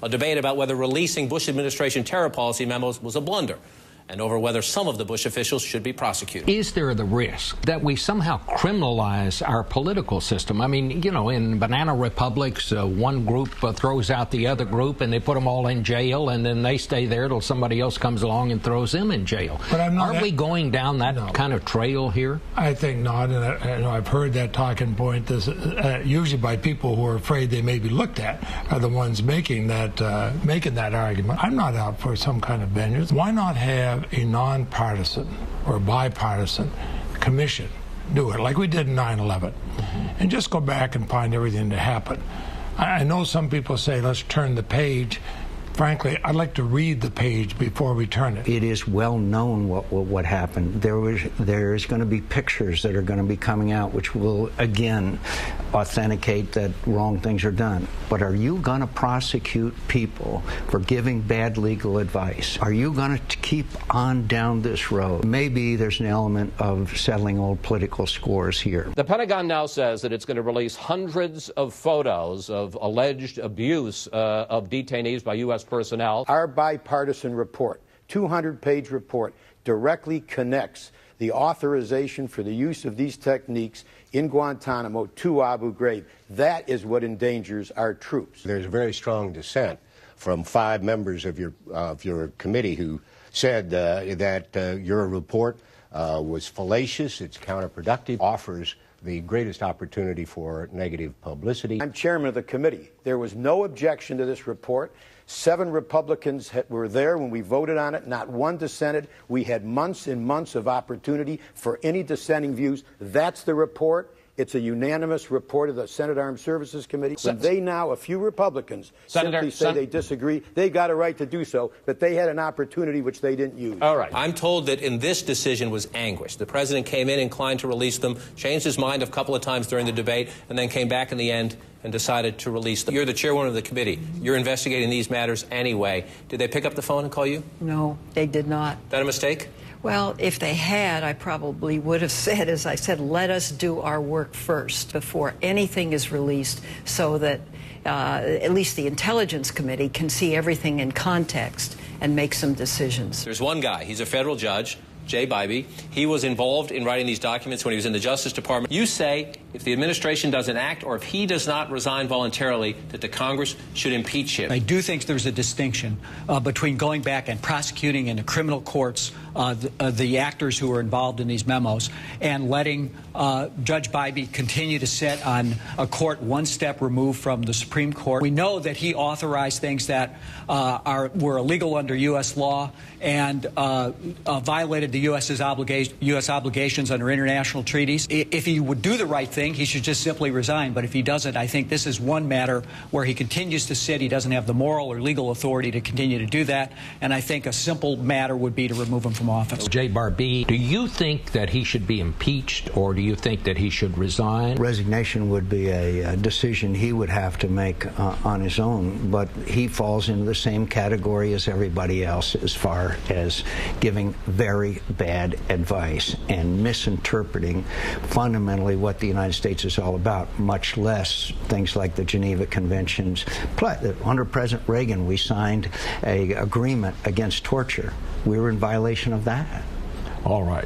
A debate about whether releasing Bush administration terror policy memos was a blunder, and over whether some of the Bush officials should be prosecuted. Is there the risk that we somehow criminalize our political system? I mean, you know, in banana republics, one group throws out the other group and they put them all in jail, and then they stay there till somebody else comes along and throws them in jail. But Are we going down that kind of trail here? I think not, and I've heard that talking point. This usually by people who are afraid they may be looked at are the ones making that argument. I'm not out for some kind of vengeance. Why not have a nonpartisan or bipartisan commission do it like we did in 9/11, and just go back and find everything that happened? I know some people say let's turn the page. Frankly, I'd like to read the page before we turn it. It is well known what happened. There is going to be pictures that are going to be coming out which will, again, authenticate that wrong things are done. But are you going to prosecute people for giving bad legal advice? Are you going to keep on down this road? Maybe there's an element of settling old political scores here. The Pentagon now says that it's going to release hundreds of photos of alleged abuse of detainees by U.S. personnel. Our bipartisan report, 200-page report, directly connects the authorization for the use of these techniques in Guantanamo to Abu Ghraib. That is what endangers our troops. There's a very strong dissent from 5 members of your committee who said that your report was fallacious, it's counterproductive, offers the greatest opportunity for negative publicity. I'm chairman of the committee. There was no objection to this report. 7 Republicans were there when we voted on it. Not one dissented. We had months and months of opportunity for any dissenting views. That's the report. It's a unanimous report of the Senate Armed Services Committee. When they now, a few Republicans, simply say they disagree, they got a right to do so, but they had an opportunity which they didn't use. All right. I'm told that in this decision was anguish. The president came in inclined to release them, changed his mind a couple of times during the debate, and then came back in the end and decided to release them. You're the chairwoman of the committee. You're investigating these matters anyway. Did they pick up the phone and call you? No, they did not. Is that a mistake? Well, if they had, I probably would have said, as I said, let us do our work first before anything is released, so that at least the Intelligence Committee can see everything in context and make some decisions. There's one guy. He's a federal judge, Jay Bybee. He was involved in writing these documents when he was in the Justice Department. You say if the administration doesn't act or if he does not resign voluntarily, that the Congress should impeach him. I do think there's a distinction between going back and prosecuting in the criminal courts the actors who are involved in these memos and letting Judge Bybee continue to sit on a court one step removed from the Supreme Court. We know that he authorized things that were illegal under U.S. law and violated the U.S. obligations under international treaties. If he would do the right thing, he should just simply resign. But if he doesn't, I think this is one matter where he continues to sit. He doesn't have the moral or legal authority to continue to do that. And I think a simple matter would be to remove him from office. Jay Bybee, do you think that he should be impeached, or do you think that he should resign? Resignation would be a decision he would have to make on his own, but he falls into the same category as everybody else as far as giving very bad advice and misinterpreting fundamentally what the United States is all about, much less things like the Geneva Conventions. Under President Reagan, we signed an agreement against torture. We were in violation of that. All right.